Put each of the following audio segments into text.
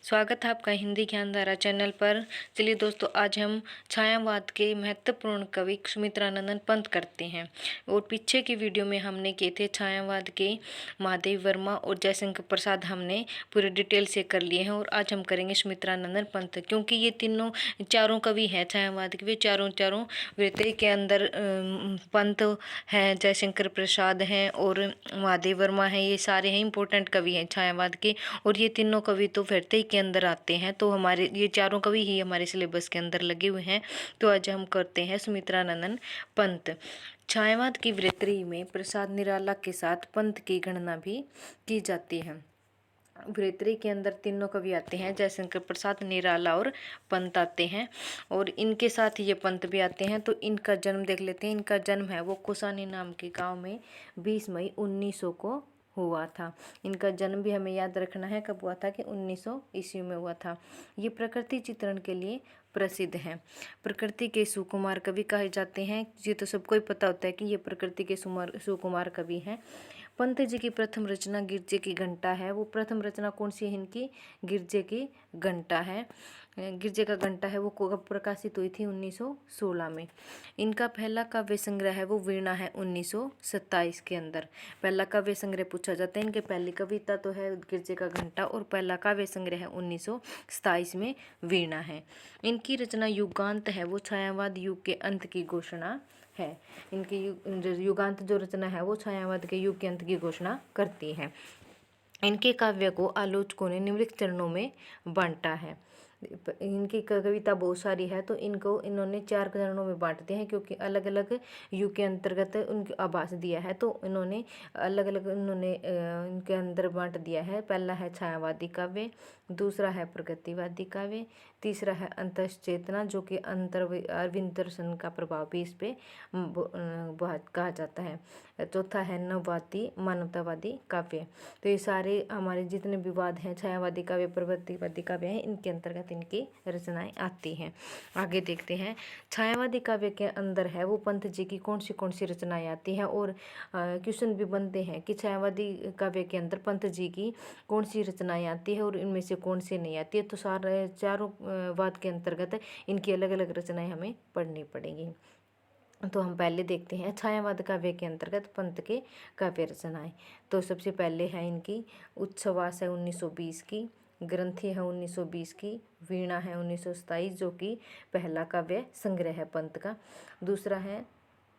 स्वागत है आपका हिंदी ज्ञानधारा चैनल पर। चलिए दोस्तों, आज हम छायावाद के महत्वपूर्ण कवि सुमित्रानंदन पंत करते हैं। और पीछे की वीडियो में हमने किए थे छायावाद के महादेव वर्मा और जयशंकर प्रसाद, हमने पूरे डिटेल से कर लिए हैं। और आज हम करेंगे सुमित्रानंदन पंत, क्योंकि ये तीनों चारों कवि हैं छायावाद के। वे चारों वृत्ति के अंदर पंत हैं, जयशंकर प्रसाद हैं और महादेव वर्मा हैं। ये सारे हैं इंपॉर्टेंट कवि हैं छायावाद के। और ये तीनों कवि तो वृत्ति के अंदर आते हैं, तो हमारे ये चारों कवि ही हमारे सिलेबस के अंदर लगे हुए हैं। तो आज हम करते हैं सुमित्रानंदन पंत। छायावाद की वृत्ति में प्रसाद निराला के साथ पंत की गणना भी की जाती है। वृत्ति के अंदर तीनों कवि आते हैं, जयशंकर प्रसाद, निराला और पंत आते हैं। और इनके साथ ये पंत भी आते हैं। तो इनका जन्म देख लेते हैं। इनका जन्म है वो कुसानी नाम के गांव में 20 मई 1900 को हुआ था। इनका जन्म भी हमें याद रखना है, कब हुआ था कि 1900 ईस्वी में हुआ था। ये प्रकृति चित्रण के लिए प्रसिद्ध हैं। प्रकृति के सुकुमार कवि कहे जाते हैं। ये तो सबको ही पता होता है कि ये प्रकृति के सुकुमार कवि हैं। पंत जी की प्रथम रचना गिरजे की घंटा है। वो प्रथम रचना कौन सी है इनकी? गिरजे की घंटा है। गिरजे का घंटा है वो कब प्रकाशित हुई थी? 1916 में। इनका पहला काव्य संग्रह है वो वीणा है 1927 के अंदर। पहला काव्य संग्रह पूछा जाता है। इनके पहली कविता तो है गिरजे का घंटा और पहला काव्य संग्रह है 1927 में वीणा है। इनकी रचना युगांत है वो छायावाद युग के अंत की घोषणा है। इनकी युगांत जो रचना है वो छायावाद के युग के अंत की घोषणा करती है। इनके काव्य को आलोचकों ने निम्नलिखित चरणों में बांटा है। इनकी कविता बहुत सारी है, तो इन्होंने 4 चरणों में बांट दिए हैं, क्योंकि अलग अलग युग के अंतर्गत उनके आभास दिया है। तो इन्होंने अलग अलग इनके अंदर बांट दिया है। पहला है छायावादी काव्य, दूसरा है प्रगतिवादी काव्य, तीसरा है अंतश्चेतना जो कि अरविंद दर्शन का प्रभाव भी इस पे कहा जाता है। चौथा है नववादी मानवतावादी काव्य। तो ये सारे हमारे जितने विवाद हैं छायावादी काव्य, प्रगतिवादी काव्य हैं, इनके अंतर्गत इनकी रचनाएं आती हैं। आगे देखते हैं। छायावादी काव्य के अंदर है वो पंत जी की कौन सी रचनाएं आती हैं। और क्वेश्चन भी बनते हैं कि छायावादी काव्य के अंदर पंत जी की कौन सी रचनाएं आती है और इनमें से कौन सी नहीं आती है। तो सारे चारों वाद के अंतर्गत इनकी अलग अलग रचनाएं हमें पढ़नी पड़ेगी। तो हम पहले देखते हैं छायावाद काव्य के अंतर्गत पंत के काव्य रचनाएं। तो सबसे पहले है इनकी उच्छ्वास है 1920 की, ग्रंथि है 1920 की, वीणा है 1927 जो कि पहला काव्य संग्रह है पंत का। दूसरा है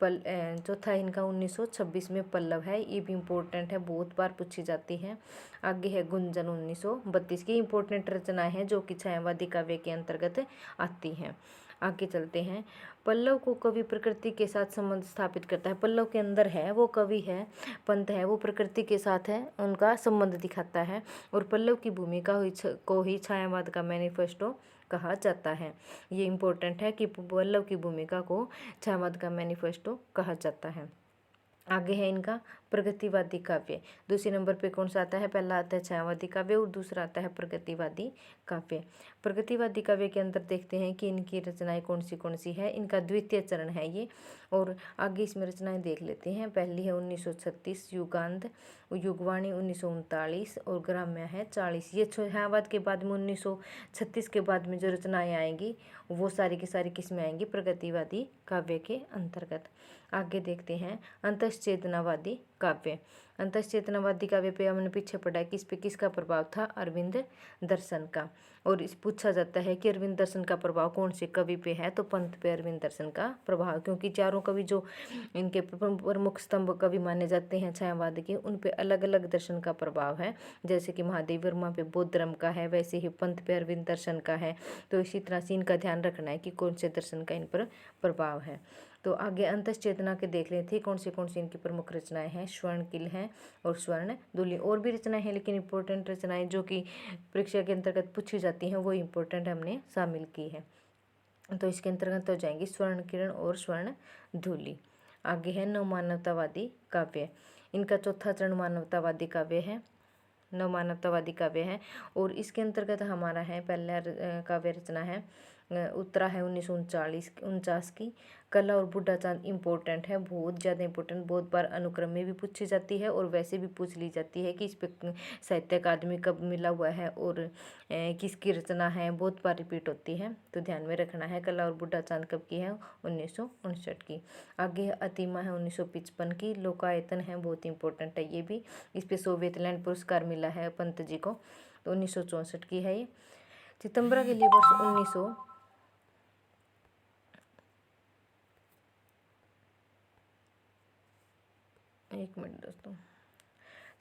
चौथा है इनका 1926 में पल्लव है। ये भी इम्पोर्टेंट है, बहुत बार पूछी जाती है। आगे है गुंजन 1932 की। इम्पोर्टेंट रचनाएं हैं जो कि छायावादी काव्य के अंतर्गत आती हैं। आगे चलते हैं। पल्लव को कवि प्रकृति के साथ संबंध स्थापित करता है। पल्लव के अंदर है वो कवि है पंत है, वो प्रकृति के साथ है, उनका संबंध दिखाता है। और पल्लव की भूमिका को ही छायावाद का मैनिफेस्टो कहा जाता है। ये इम्पोर्टेंट है कि पल्लव की भूमिका को छायावाद का मैनिफेस्टो कहा जाता है। आगे है इनका प्रगतिवादी काव्य। दूसरे नंबर पे कौन सा आता है? पहला आता है छायावादी काव्य और दूसरा आता है प्रगतिवादी काव्य। प्रगतिवादी काव्य के अंदर देखते हैं कि इनकी रचनाएं कौन सी है। इनका द्वितीय चरण है ये। और आगे इसमें रचनाएं देख लेते हैं। पहली है 1936 युगांत, युगवाणी 1939 और ग्राम्य है 40। ये छायावाद के बाद में 1936 के बाद में जो रचनाएं आएंगी वो सारी की सारी किस में आएंगी? प्रगतिवादी काव्य के अंतर्गत। आगे देखते हैं अंतश्चेतनावादी काव्य। अंतश्चेतनावादी काव्य पे हमने पीछे पढ़ा है कि इस पे किसका प्रभाव था? अरविंद दर्शन का। और इस पूछा जाता है कि अरविंद दर्शन का प्रभाव कौन से कवि पे है? तो पंत पे अरविंद दर्शन का प्रभाव, क्योंकि चारों कवि जो इनके प्रमुख स्तंभ कवि माने जाते हैं छायावाद के, उन पे अलग अलग दर्शन का प्रभाव है। जैसे कि महादेव वर्मा पे बौद्ध धर्म का है, वैसे ही पंत पे अरविंद दर्शन का है। तो इसी तरह से इनका ध्यान रखना है कि कौन से दर्शन का इन पर प्रभाव है। तो आगे अंतश्चेतना के देख लेते हैं कौन सी इनकी प्रमुख रचनाएं हैं। स्वर्ण किल है और स्वर्ण दुली। और भी रचनाएं हैं, लेकिन इंपॉर्टेंट रचनाएं जो कि परीक्षा के अंतर्गत पूछी जाती हैं वो इम्पोर्टेंट हमने शामिल की है। तो इसके अंतर्गत हो जाएंगी स्वर्ण किरण और स्वर्ण धूलि। आगे है नवमानवतावादी काव्य। इनका चौथा चरण मानवतावादी काव्य है, नवमानवतावादी काव्य है। और इसके अंतर्गत हमारा है पहला काव्य रचना है उत्तरा है 1949 की। कला और बूढ़ा चांद इम्पोर्टेंट है, बहुत ज़्यादा इम्पोर्टेंट, बहुत बार अनुक्रम में भी पूछी जाती है और वैसे भी पूछ ली जाती है कि इस पे साहित्य अकादमी कब मिला हुआ है और किसकी रचना है, बहुत बार रिपीट होती है, तो ध्यान में रखना है। कला और बूढ़ा चांद कब की है? 1959 की। आगे है अतिमा है 1955 की। लोकायतन है, बहुत इंपॉर्टेंट है ये भी, इस पे सोवियत लैंड पुरस्कार मिला है पंत जी को, तो 1964 की है ये। चितंबरा के लिए वर्ष 1900 एक मिनट दोस्तों,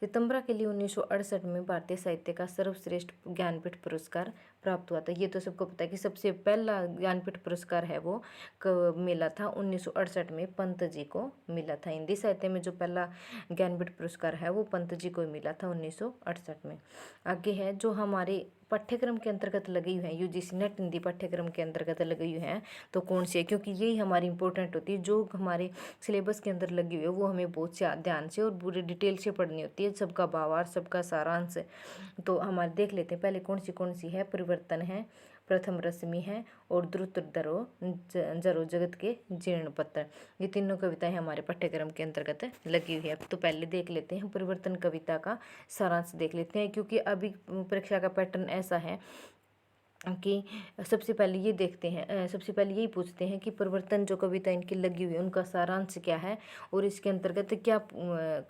सितंबर के लिए 1968 में भारतीय साहित्य का सर्वश्रेष्ठ ज्ञानपीठ पुरस्कार प्राप्त हुआ था। ये तो सबको पता है कि सबसे पहला ज्ञानपीठ पुरस्कार है वो कब मिला था? 1968 में पंत जी को मिला था। हिंदी साहित्य में जो पहला ज्ञानपीठ पुरस्कार है वो पंत जी को मिला था 1968 में। आगे है जो हमारे पाठ्यक्रम के अंतर्गत लगी हुई है, यूजीसी नेट हिंदी पाठ्यक्रम के अंतर्गत लगी हुई है, तो कौन सी है? क्योंकि यही हमारी इंपॉर्टेंट होती है, जो हमारे सिलेबस के अंदर लगी हुई है वो हमें बहुत से ध्यान से और पूरी डिटेल से पढ़नी होती है, सबका भावार्थ, सबका सारांश। तो हमारे देख लेते हैं पहले कौन सी है। परिवर्तन है, प्रथम रश्मि है और द्रुत दरो जरो जगत के जीर्ण पत्र, ये तीनों कविताएं हमारे पाठ्यक्रम के अंतर्गत लगी हुई है। तो पहले देख लेते हैं परिवर्तन कविता का सारांश देख लेते हैं, क्योंकि अभी परीक्षा का पैटर्न ऐसा है कि सबसे पहले ये देखते हैं, सबसे पहले यही पूछते हैं कि परिवर्तन जो कविता इनकी लगी हुई है उनका सारांश क्या है और इसके अंतर्गत क्या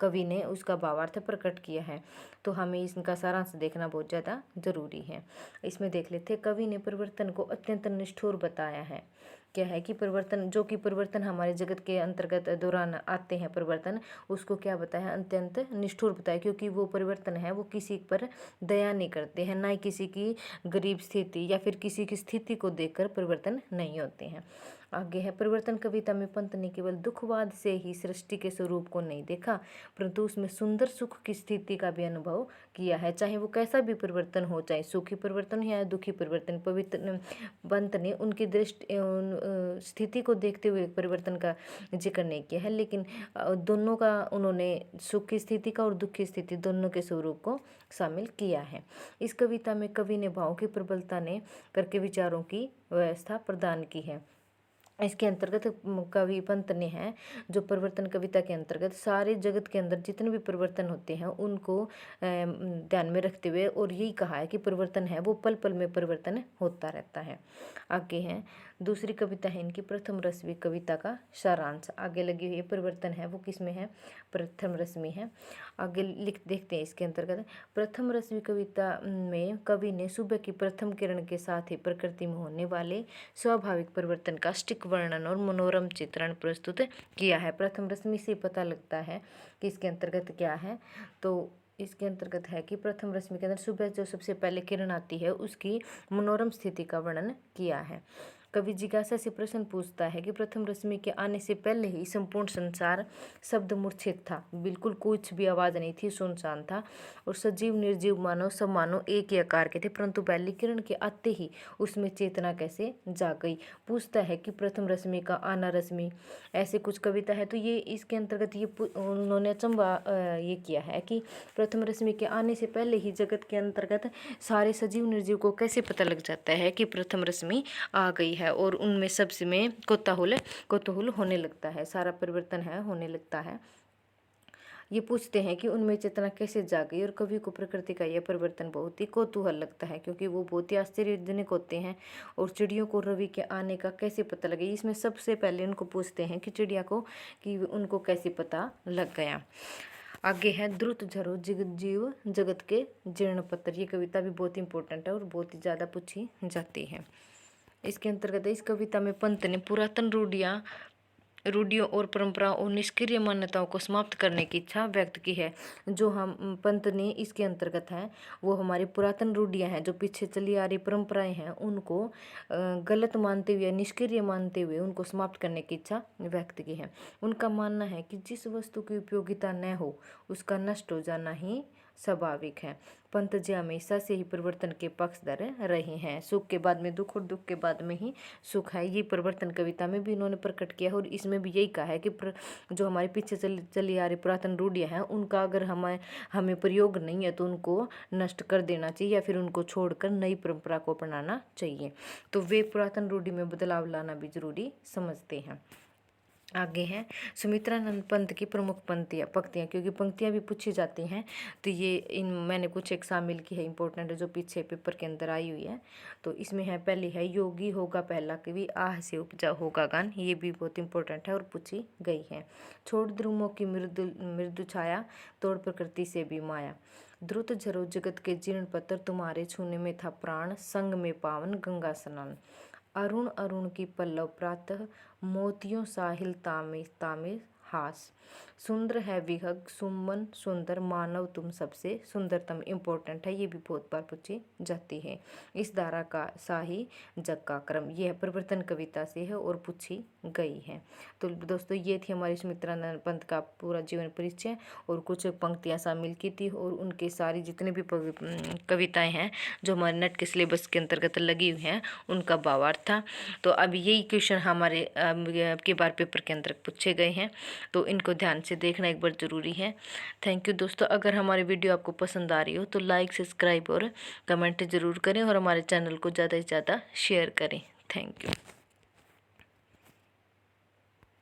कवि ने उसका भावार्थ प्रकट किया है। तो हमें इसका सारांश देखना बहुत ज़्यादा ज़रूरी है। इसमें देख लेते हैं, कवि ने परिवर्तन को अत्यंत निष्ठुर बताया है। क्या है कि परिवर्तन, जो कि परिवर्तन हमारे जगत के अंतर्गत दौरान आते हैं परिवर्तन, उसको क्या बताया? अत्यंत निष्ठुर बताया, क्योंकि वो परिवर्तन है वो किसी पर दया नहीं करते हैं, ना ही किसी की गरीब स्थिति या फिर किसी की स्थिति को देखकर परिवर्तन नहीं होते हैं। आगे है, परिवर्तन कविता में पंत ने केवल दुखवाद से ही सृष्टि के स्वरूप को नहीं देखा, परंतु उसमें सुंदर सुख की स्थिति का भी अनुभव किया है। चाहे वो कैसा भी परिवर्तन हो, चाहे सुखी परिवर्तन या दुखी परिवर्तन, पवित्र पंत ने उनकी दृष्टि स्थिति को देखते हुए परिवर्तन का जिक्र नहीं किया है, लेकिन दोनों का उन्होंने सुख की स्थिति का और दुख की स्थिति दोनों के स्वरूप को शामिल किया है। इस कविता में कवि ने भावों की प्रबलता ने करके विचारों की व्यवस्था प्रदान की है। इसके अंतर्गत कवि पंत ने है जो परिवर्तन कविता के अंतर्गत सारे जगत के अंदर जितने भी परिवर्तन होते हैं उनको ध्यान में रखते हुए और यही कहा है कि परिवर्तन है वो पल पल में परिवर्तन होता रहता है। आगे है दूसरी कविता है इनकी प्रथम रश्मि कविता का सारांश। आगे लगी हुई परिवर्तन है वो किस में है? प्रथम रश्मि है। आगे देखते हैं इसके अंतर्गत, प्रथम रश्मि कविता में कवि ने सुबह की प्रथम किरण के साथ ही प्रकृति में होने वाले स्वाभाविक परिवर्तन का सटीक वर्णन और मनोरम चित्रण प्रस्तुत किया है। प्रथम रश्मि से पता लगता है कि इसके अंतर्गत क्या है, तो इसके अंतर्गत है कि प्रथम रश्मि के अंदर सुबह जो सबसे पहले किरण आती है उसकी मनोरम स्थिति का वर्णन किया है। कवि जिज्ञासा से प्रश्न पूछता है कि प्रथम रश्मि के आने से पहले ही संपूर्ण संसार शब्द मूर्छित था, बिल्कुल कुछ भी आवाज़ नहीं थी, सुनसान था और सजीव निर्जीव मानव सब मानव एक ही आकार के थे, परंतु पहली किरण के आते ही उसमें चेतना कैसे जाग गई। पूछता है कि प्रथम रश्मि का आना रश्मि ऐसे कुछ कविता है, तो ये इसके अंतर्गत ये उन्होंने अचंबा ये किया है कि प्रथम रश्मि के आने से पहले ही जगत के अंतर्गत सारे सजीव निर्जीव को कैसे पता लग जाता है कि प्रथम रश्मि आ गई है और उनमें सबसे में कौतूहल होने लगता है, सारा परिवर्तन है होने लगता है। ये पूछते हैं कि उनमें चेतना कैसे जागी और कवि को प्रकृति का यह परिवर्तन बहुत ही कौतूहल लगता है, क्योंकि वो बहुत ही आश्चर्यजनक होते हैं। और चिड़ियों को रवि के आने का कैसे पता लगे, इसमें सबसे पहले उनको पूछते हैं कि चिड़िया को कि उनको कैसे पता लग गया। आगे है द्रुत झरो जीव जगत के जीर्ण पत्थर, ये कविता भी बहुत इंपॉर्टेंट है और बहुत ही ज़्यादा पूछी जाती है। इसके अंतर्गत इस कविता में पंत ने पुरातन रूढ़ियों और परंपराओं और निष्क्रिय मान्यताओं को समाप्त करने की इच्छा व्यक्त की है। जो हम पंत ने इसके अंतर्गत है वो हमारी पुरातन रूढ़ियाँ हैं, जो पीछे चली आ रही परंपराएं हैं, उनको गलत मानते हुए, निष्क्रिय मानते हुए उनको समाप्त करने की इच्छा व्यक्त की है। उनका मानना है कि जिस वस्तु की उपयोगिता न हो उसका नष्ट हो जाना ही स्वाभाविक है। पंत जी हमेशा से ही परिवर्तन के पक्षधर रहे हैं। सुख के बाद में दुख और दुख के बाद में ही सुख है, ये परिवर्तन कविता में भी इन्होंने प्रकट किया है। और इसमें भी यही कहा है कि जो हमारे पीछे चली आ रही पुरातन रूढ़ियाँ हैं, उनका अगर हमें प्रयोग नहीं है तो उनको नष्ट कर देना चाहिए या फिर उनको छोड़कर नई परंपरा को अपनाना चाहिए। तो वे पुरातन रूढ़ि में बदलाव लाना भी जरूरी समझते हैं। आगे हैं सुमित्रानंद पंत की प्रमुख पंक्तियाँ, क्योंकि पंक्तियाँ भी पूछी जाती हैं तो ये मैंने कुछ एक शामिल की है इम्पोर्टेंट है, जो पीछे पेपर के अंदर आई हुई है। तो इसमें है, पहली है, योगी होगा पहला कवि, आह से उपजा होगा गान। ये भी बहुत इंपॉर्टेंट है और पूछी गई है। छोड़ द्रुमों की मृदु मृदु छाया, तोड़ प्रकृति से भी माया। द्रुत झरो जगत के जीर्ण पत्थर, तुम्हारे छूने में था प्राण, संग में पावन गंगा स्नान। अरुण अरुण की पल्लव प्रातः, मोतियों साहिल तामे तामे हास। सुंदर है विहग सुमन सुंदर, मानव तुम सबसे सुंदरतम। इम्पोर्टेंट है, ये भी बहुत बार पूछी जाती है। इस धारा का शाही जग का क्रम, यह परिवर्तन कविता से है और पूछी गई है। तो दोस्तों ये थी हमारी सुमित्रानंद पंत का पूरा जीवन परिचय और कुछ पंक्तियाँ शामिल की थी, और उनके सारी जितने भी कविताएँ हैं जो हमारे नेट के सिलेबस के अंतर्गत लगी हुई हैं, उनका भावार्थ था। तो अब यही क्वेश्चन हमारे के बार पेपर के अंदर पूछे गए हैं, तो इनको ध्यान से देखना एक बार ज़रूरी है। थैंक यू दोस्तों। अगर हमारी वीडियो आपको पसंद आ रही हो तो लाइक, सब्सक्राइब और कमेंट ज़रूर करें और हमारे चैनल को ज़्यादा से ज़्यादा शेयर करें। Thank you.